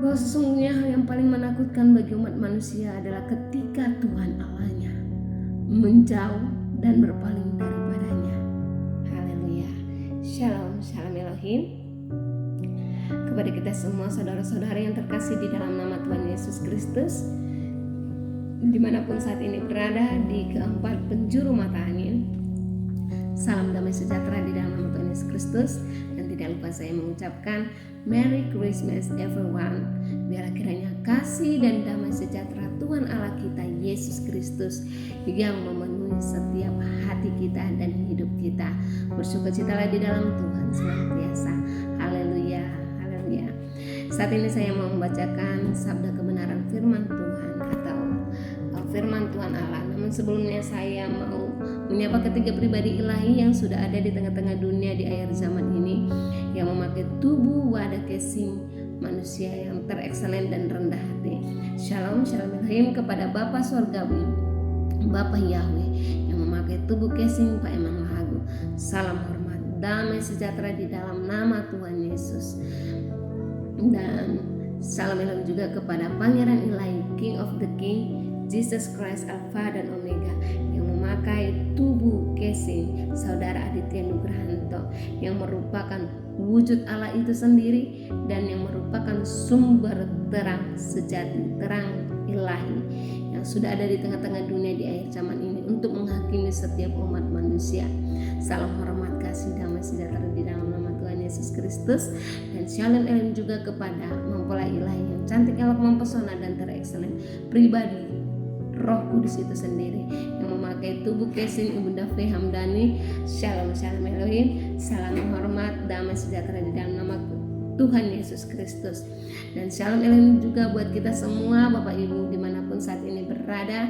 bahwa sesungguhnya hal yang paling menakutkan bagi umat manusia adalah ketika Tuhan Allahnya menjauh dan berpaling daripadanya. Haleluya. Shalom, shalom Elohim. Kepada kita semua saudara-saudari yang terkasih di dalam nama Tuhan Yesus Kristus, dimanapun saat ini berada di keempat penjuru mata angin, salam damai sejahtera di dalam nama Tuhan Yesus Kristus. Dan tidak lupa saya mengucapkan Merry Christmas everyone. Biarlah kiranya kasih dan damai sejahtera Tuhan Allah kita Yesus Kristus yang memenuhi setiap hati kita dan hidup kita. Bersukacitalah di dalam Tuhan senantiasa. Haleluya, haleluya. Saat ini saya mau membacakan sabda kebenaran firman Tuhan atau firman Tuhan Allah. Namun sebelumnya saya mau menyapa ketiga pribadi ilahi yang sudah ada di tengah-tengah dunia di akhir zaman ini, yang memakai tubuh wadah casing manusia yang terekselen dan rendah hati. Shalom, shalom Elohim kepada Bapa Surgawi, Bapa Yahweh yang memakai tubuh casing Pak Emang Lahagu. Salam hormat, damai sejahtera di dalam nama Tuhan Yesus. Dan salam Elohim juga kepada Pangeran Ilahi, King of the King, Jesus Christ Alpha dan Omega, yang memakai tubuh casing Saudara Aditya Nugrahanto, yang merupakan wujud Allah itu sendiri dan yang merupakan sumber terang sejati, terang ilahi yang sudah ada di tengah-tengah dunia di akhir zaman ini untuk menghakimi setiap umat manusia. Salam hormat, kasih, damai sejahtera di dalam nama Tuhan Yesus Kristus. Dan shalom elim juga kepada mempelai ilahi yang cantik, elok, mempesona dan terekselen, pribadi Roh Kudus itu sendiri yang memakai tubuh casing Ibunda V. Hamdani. Shalom, shalom Elohim, salam hormat, damai sejahtera di dalam nama Tuhan Yesus Kristus. Dan shalom Elohim juga buat kita semua Bapak Ibu dimanapun saat ini berada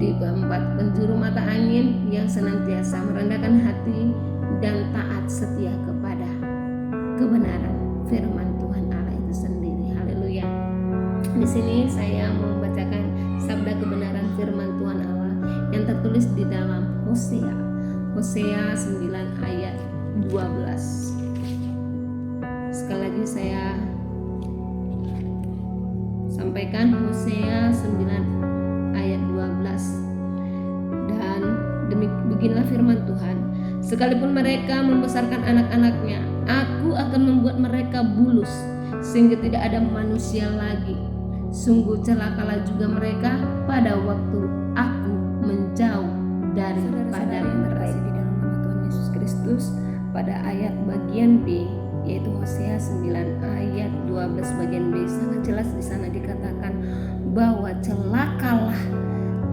di keempat penjuru mata angin, yang senantiasa merendahkan hati dan taat setia kepada kebenaran firman Tuhan Allah itu sendiri. Haleluya. Di sini saya mau membacakan sabda kebenaran firman Tuhan Allah yang tertulis di dalam Hosea 9 ayat 12. Sekali lagi saya sampaikan Hosea 9 ayat 12. Dan beginilah firman Tuhan: sekalipun mereka membesarkan anak-anaknya, aku akan membuat mereka bulus sehingga tidak ada manusia lagi. Sungguh celakalah juga mereka pada waktu aku menjauh daripada mereka. Di dalam nama Tuhan Yesus Kristus, pada ayat bagian B, yaitu Hosea 9 ayat 12 bagian B, sangat jelas di sana dikatakan bahwa celakalah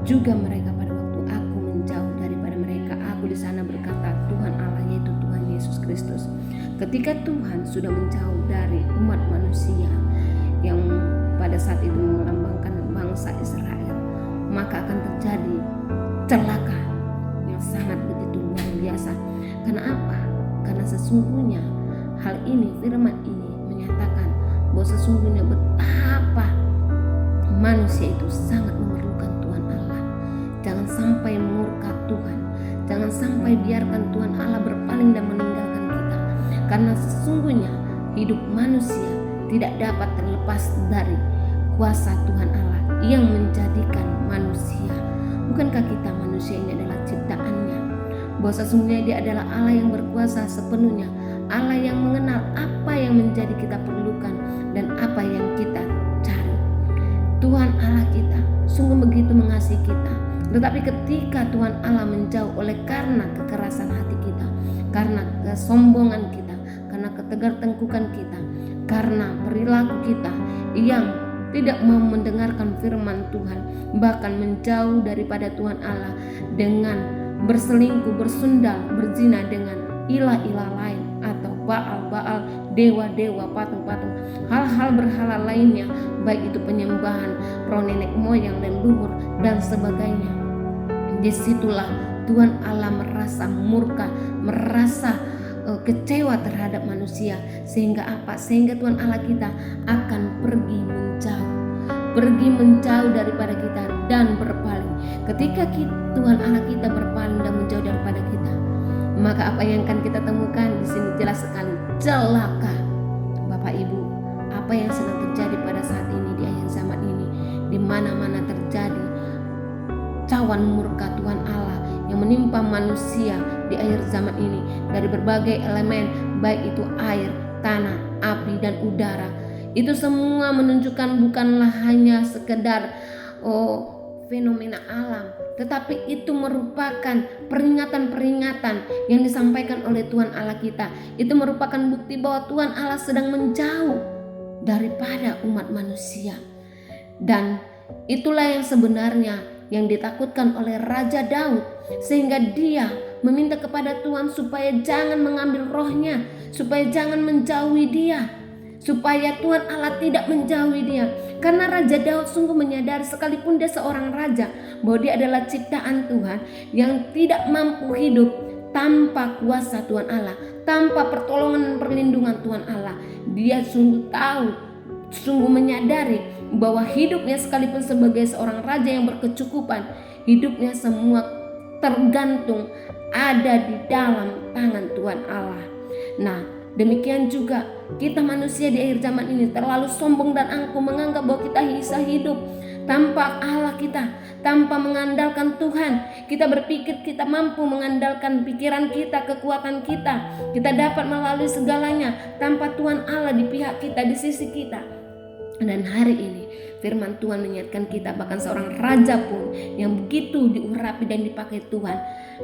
juga mereka pada waktu aku menjauh daripada mereka. Aku di sana berkata Tuhan Allah, yaitu Tuhan Yesus Kristus. Ketika Tuhan sudah menjauh dari umat manusia yang pada saat itu melambangkan bangsa Israel, maka akan terjadi celaka yang sangat begitu luar biasa. Karena apa? Karena sesungguhnya hal ini, firman ini menyatakan bahwa sesungguhnya betapa manusia itu sangat memerlukan Tuhan Allah. Jangan sampai murka Tuhan, jangan sampai biarkan Tuhan Allah berpaling dan meninggalkan kita. Karena sesungguhnya hidup manusia tidak dapat terlepas dari kuasa Tuhan Allah yang menjadikan manusia. Bukankah kita manusia ini adalah ciptaannya? Bahwa sesungguhnya dia adalah Allah yang berkuasa sepenuhnya, Allah yang mengenal apa yang menjadi kita perlukan dan apa yang kita cari. Tuhan Allah kita sungguh begitu mengasihi kita. Tetapi ketika Tuhan Allah menjauh oleh karena kekerasan hati kita, karena kesombongan kita, karena ketegar-tengkukan kita, karena perilaku kita yang tidak mau mendengarkan firman Tuhan, bahkan menjauh daripada Tuhan Allah dengan berselingkuh, bersundal, berzina dengan ilah-ilah lain atau baal-baal, dewa-dewa, patung-patung, hal-hal berhala lainnya, baik itu penyembahan roh nenek moyang, leluhur dan sebagainya. Disitulah Tuhan Allah merasa murka, merasa kecewa terhadap manusia. Sehingga apa? Sehingga Tuhan Allah kita akan pergi menjauh daripada kita dan berpaling. Ketika Tuhan Allah kita berpaling dan menjauh daripada kita, maka apa yang akan kita temukan di sini jelas sekali, celaka. Bapak Ibu, apa yang sedang terjadi pada cawan murka Tuhan Allah yang menimpa manusia di akhir zaman ini dari berbagai elemen, baik itu air, tanah, api, dan udara. Itu semua menunjukkan bukanlah hanya sekedar fenomena alam, tetapi itu merupakan peringatan-peringatan yang disampaikan oleh Tuhan Allah kita. Itu merupakan bukti bahwa Tuhan Allah sedang menjauh daripada umat manusia. Dan itulah yang sebenarnya yang ditakutkan oleh Raja Daud, sehingga dia meminta kepada Tuhan supaya jangan mengambil rohnya, supaya jangan menjauhi dia, supaya Tuhan Allah tidak menjauhi dia. Karena Raja Daud sungguh menyadari, sekalipun dia seorang raja, bahwa dia adalah ciptaan Tuhan yang tidak mampu hidup tanpa kuasa Tuhan Allah, tanpa pertolongan dan perlindungan Tuhan Allah. Dia sungguh tahu, sungguh menyadari bahwa hidupnya sekalipun sebagai seorang raja yang berkecukupan, hidupnya semua tergantung ada di dalam tangan Tuhan Allah. Nah, demikian juga kita manusia di akhir zaman ini terlalu sombong dan angkuh, menganggap bahwa kita bisa hidup tanpa Allah kita, tanpa mengandalkan Tuhan. Kita berpikir kita mampu mengandalkan pikiran kita, kekuatan kita, kita dapat melalui segalanya tanpa Tuhan Allah di pihak kita, di sisi kita. Dan hari ini firman Tuhan mengingatkan kita, bahkan seorang raja pun yang begitu diurapi dan dipakai Tuhan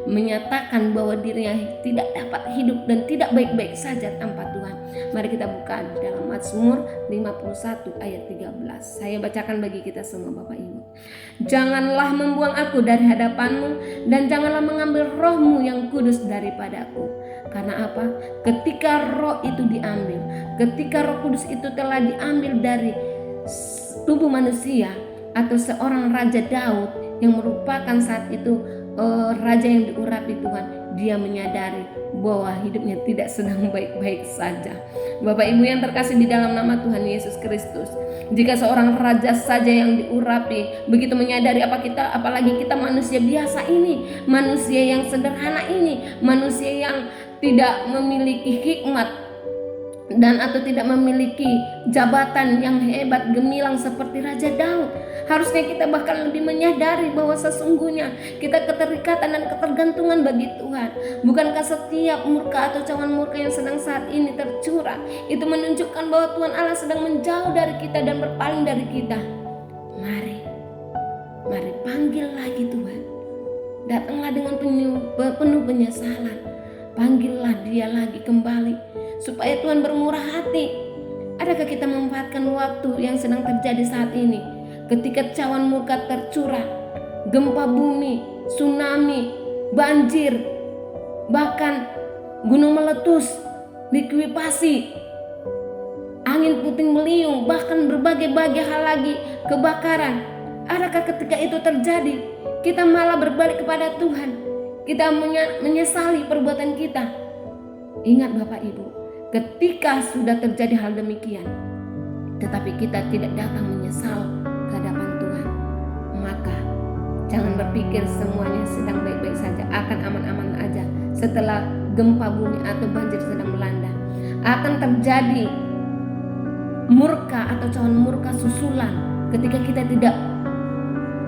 menyatakan bahwa dirinya tidak dapat hidup dan tidak baik-baik saja tanpa Tuhan. Mari kita buka di dalam Mazmur 51 ayat 13. Saya bacakan bagi kita semua, Bapak Ibu. Janganlah membuang aku dari hadapanmu, dan janganlah mengambil rohmu yang kudus daripadaku. Karena apa? Ketika roh itu diambil, ketika roh kudus itu telah diambil dari tubuh manusia atau seorang Raja Daud yang merupakan saat itu raja yang diurapi Tuhan, dia menyadari bahwa hidupnya tidak sedang baik-baik saja. Bapak Ibu yang terkasih di dalam nama Tuhan Yesus Kristus, jika seorang raja saja yang diurapi begitu menyadari, apalagi kita manusia biasa ini, manusia yang sederhana ini, manusia yang tidak memiliki hikmat dan atau tidak memiliki jabatan yang hebat gemilang seperti Raja Daud. Harusnya kita bahkan lebih menyadari bahwa sesungguhnya kita keterikatan dan ketergantungan bagi Tuhan. Bukankah setiap murka atau cawan murka yang sedang saat ini tercurah itu menunjukkan bahwa Tuhan Allah sedang menjauh dari kita dan berpaling dari kita? Mari panggil lagi Tuhan. Datanglah dengan penuh penyesalan. Panggillah dia lagi kembali supaya Tuhan bermurah hati. Adakah kita memanfaatkan waktu yang sedang terjadi saat ini, ketika cawan murka tercurah, gempa bumi, tsunami, banjir, bahkan gunung meletus, likuifaksi, angin puting beliung, bahkan berbagai-bagai hal lagi, kebakaran? Adakah ketika itu terjadi kita malah berbalik kepada Tuhan? Kita menyesali perbuatan kita. Ingat Bapak Ibu, ketika sudah terjadi hal demikian, tetapi kita tidak datang menyesal ke hadapan Tuhan, maka jangan berpikir semuanya sedang baik-baik saja, akan aman-aman aja. Setelah gempa bumi atau banjir sedang melanda, akan terjadi murka atau cawan murka susulan ketika kita tidak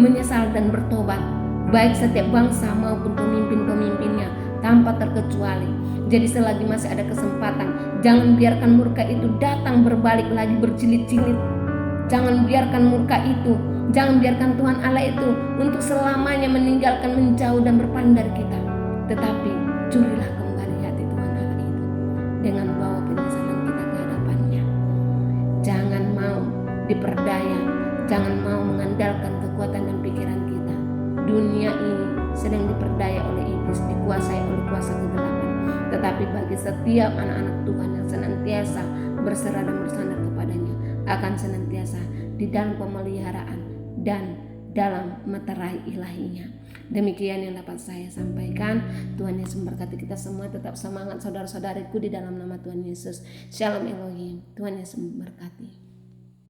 menyesal dan bertobat, baik setiap bangsa maupun pemimpin-pemimpinnya tanpa terkecuali. Jadi selagi masih ada kesempatan, jangan biarkan murka itu datang berbalik lagi berjilid-jilid. Jangan biarkan murka itu, jangan biarkan Tuhan Allah itu untuk selamanya meninggalkan, menjauh dan berpaling dari kita. Tetapi curilah kembali hati Tuhan Allah itu dengan bawa penyesalan kita ke hadapannya. Jangan mau diperdaya, jangan mau mengandalkan kekuatan dan pikiran kita. Dunia ini sedang diperdaya oleh iblis, dikuasai oleh kuasa kegelapan. Tetapi bagi setiap anak-anak Tuhan yang senantiasa berserah dan bersandar kepadanya, akan senantiasa di dalam pemeliharaan dan dalam meterai ilahinya. Demikian yang dapat saya sampaikan. Tuhan Yesus memberkati kita semua. Tetap semangat saudara-saudariku di dalam nama Tuhan Yesus. Shalom Elohim. Tuhan Yesus memberkati.